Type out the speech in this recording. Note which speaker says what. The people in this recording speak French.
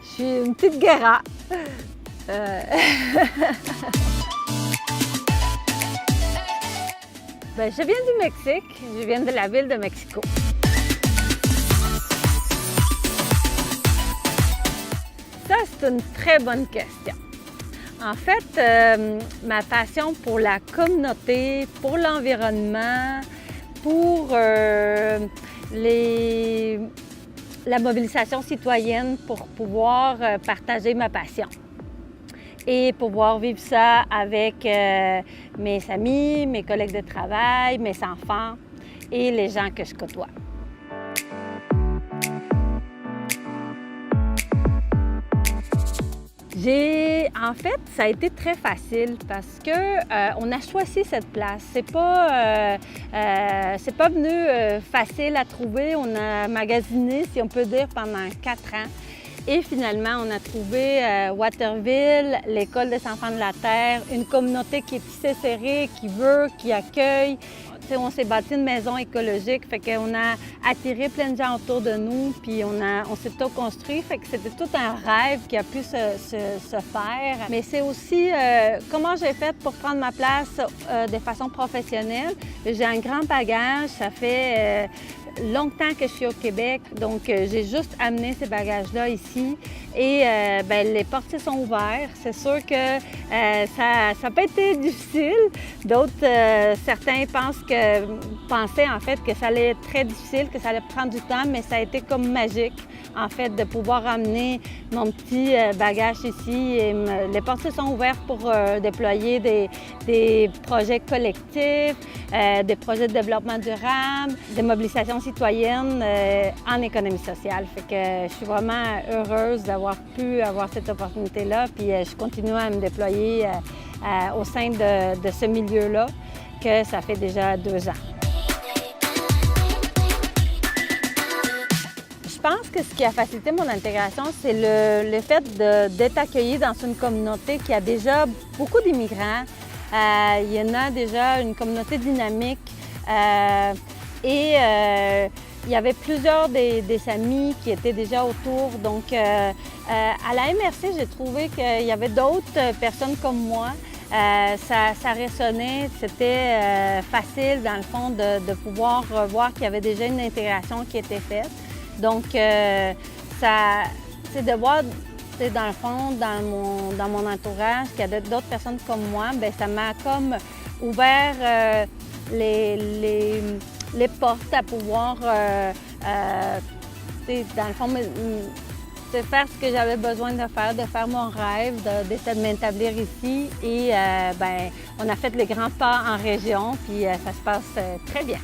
Speaker 1: Je suis une petite guerra. Ben, je viens du Mexique, je viens de la ville de Mexico. Ça, c'est une très bonne question. En fait, ma passion pour la communauté, pour l'environnement, pour la mobilisation citoyenne pour pouvoir partager ma passion et pouvoir vivre ça avec mes amis, mes collègues de travail, mes enfants et les gens que je côtoie. En fait, ça a été très facile parce que on a choisi cette place. C'est pas venu facile à trouver. On a magasiné, si on peut dire, pendant 4 ans. Et finalement, on a trouvé Waterville, l'École des enfants de la Terre, une communauté qui est tissée serrée, qui accueille. On s'est bâti une maison écologique, fait qu'on a attiré plein de gens autour de nous, puis on s'est auto-construit, fait que c'était tout un rêve qui a pu se faire. Mais c'est aussi comment j'ai fait pour prendre ma place de façon professionnelle. J'ai un grand bagage, ça fait longtemps que je suis au Québec, donc j'ai juste amené ces bagages-là ici et les portes se sont ouvertes. C'est sûr que ça n'a pas été difficile. D'autres, certains pensaient en fait que ça allait être très difficile, que ça allait prendre du temps, mais ça a été comme magique en fait de pouvoir amener mon petit bagage ici. Et les portes se sont ouvertes pour déployer des projets collectifs, des projets de développement durable, des mobilisations citoyennes en économie sociale. Fait que je suis vraiment heureuse d'avoir pu avoir cette opportunité-là, puis je continue à me déployer au sein de ce milieu-là, que ça fait déjà 2 ans. Je pense que ce qui a facilité mon intégration, c'est le fait d'être accueillie dans une communauté qui a déjà beaucoup d'immigrants. Il y en a déjà une communauté dynamique et il y avait plusieurs des amis qui étaient déjà autour. Donc, à la MRC, j'ai trouvé qu'il y avait d'autres personnes comme moi. Ça résonnait, c'était facile dans le fond de pouvoir voir qu'il y avait déjà une intégration qui était faite. Donc, c'est de voir, dans le fond, dans mon entourage, qu'il y a d'autres personnes comme moi, bien, ça m'a comme ouvert les portes à pouvoir, dans le fond, de faire ce que j'avais besoin de faire mon rêve, d'essayer de m'établir ici. Et on a fait les grands pas en région, puis ça se passe très bien.